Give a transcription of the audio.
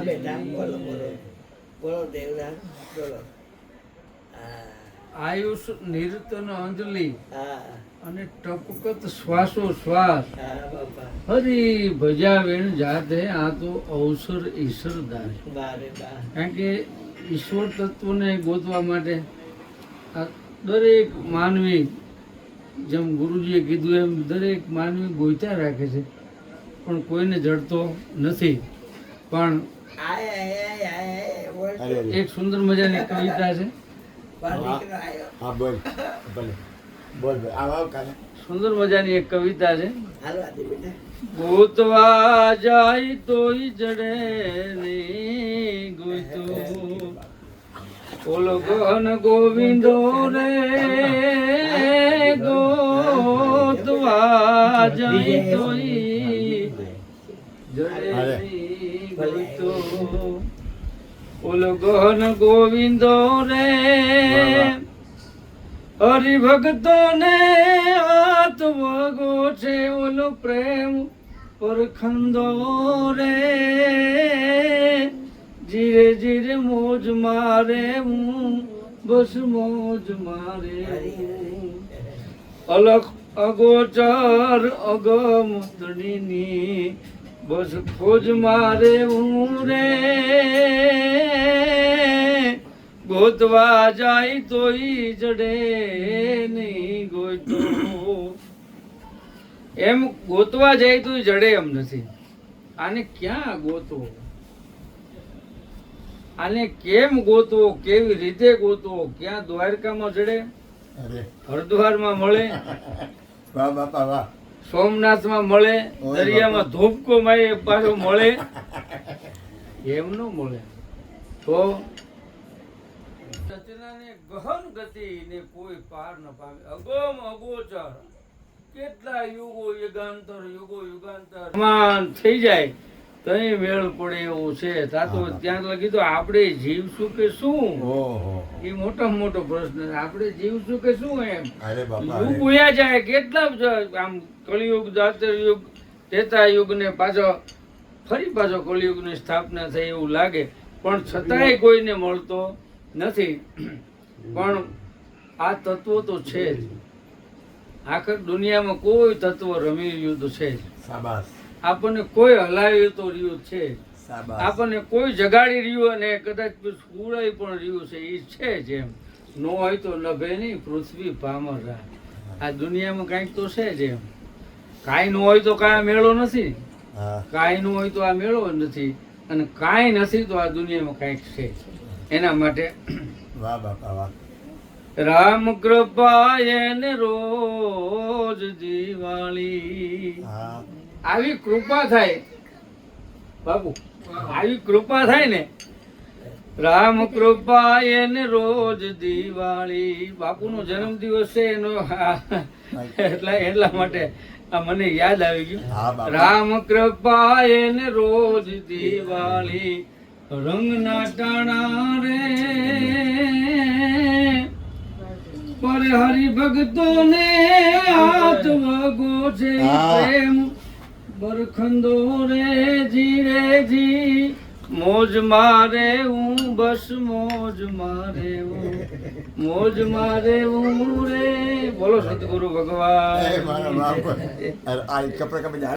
બેટા બોલો બોલો બોલો દેવરાજ બોલો. આયુષ નિરતન અંજલિ હા અને ટપકત શ્વાસો શ્વાસ હા બાપા હરી ભજાવેણ જાતે આ તો અવસર ઈશ્વર દાન. બારે બા કારણ કે ઈશ્વર તત્વને ગોતવા માટે આ દરેક માનવી, જેમ ગુરુજીએ કીધું એમ દરેક માનવી ગોઈતા રાખે છે પણ કોઈને જડતો નથી. પણ આય આય આય આય બોલ એક સુંદર મજાની કવિતા છે, દીકરો આવ્યો. હા બોલ બોલ બોલ બોલ આવ કાલે સુંદર મજાની એક કવિતા છે. હાલવા દે બેટા. ગોતવા જાય તોય જડે નહીં ગોતો ઓલો ગન ગોવિંદો રે ગોતવા જાય તોય જડે નહીં ગોતો ઓલો ગન ગોવિંદો રે હરિભક્તો ને હાથ વગો છે ઓલો પ્રેમ પરખંદો રે ધીરે ધીરે મોજ મારે હું બસ મોજ મારે હું. અલખ અગોચર અગમતડીની બસ ખોજ મારે હું રે ગોતવા જાય તોય જડે નહીં ગોતો. એમ ગોતવા જાય તો જડે એમ નથી. આને ક્યાં ગોતવો, આને કેમ ગોતવો, કેવી રીતે ગોતવો? ક્યાં દ્વારકામાં જડે, અરે હરદ્વારમાં મળે, વાહ બાપા વાહ સોમનાથમાં મળે, દરિયામાં ધોપકો મારે પાછો મળે, એમ ન મળે. તો રચનાને ગહન ગતિ ને કોઈ પાર ન પામે. અગમ અગોચર કેટલા યુગો યુગાંતર સમાન થઈ જાય તો મેળ પડે એવું છે. ત્યાં લગી તો આપણે જીવશું કે શું, ઓહો એ મોટામાં મોટો પ્રશ્ન છે. આપણે જીવશું કે શું? એમ અરે બાપા યુગ ઉયા જાય કેટલા આમ કળિયુગ, દાતર યુગ, ત્રેતા યુગ ને પાછો ફરી પાછો કળિયુગ ની સ્થાપના થઈ એવું લાગે, પણ છતાંય કોઈને મળતો નથી. પણ આ તત્વો તો છે જ. આખર દુનિયામાં કોઈ તત્વ રમી રહ્યું તો છે જ. શાબાશ આપણને કોઈ હલાવ્યું તો રહ્યું છે જ. શાબાશ આપણને કોઈ જગાડી રહ્યું અને કદાચ સુરાઈ પણ રહ્યું છે એ છે જ. એમ નો હોય તો નભે નહીં પૃથ્વી પામર રાહ. આ દુનિયામાં કાંઈક તો છે જ. એમ કાંઈ ન હોય તો કાંઈ મેળો નથી, હા કાંઈ ન હોય તો આ મેળો નથી, અને કાંઈ નથી તો આ દુનિયામાં કાંઈક છે. એના માટે વાહ બાપા વાહ રામ કૃપા એને રોજ દિવાળી. હા આવી કૃપા થાય બાપુ, આવી કૃપા થાય ને, રામ કૃપા એને રોજ દિવાળી. બાપુનો જન્મદિવસ છે એનો એટલા માટે આ મને યાદ આવી ગયું. હા બાપા રામ કૃપા એને રોજ દિવાળી રંગના ટાણા રે પર હરિભક્તો ને હાથ વગો છે પ્રેમ બરખંદો રે ધીરે જી મોજ મારે હું બસ મોજ મારે હું મોજ મારે હું રે. બોલો સદગુરુ ભગવાન. મારા બાપ આ કપડા કપડા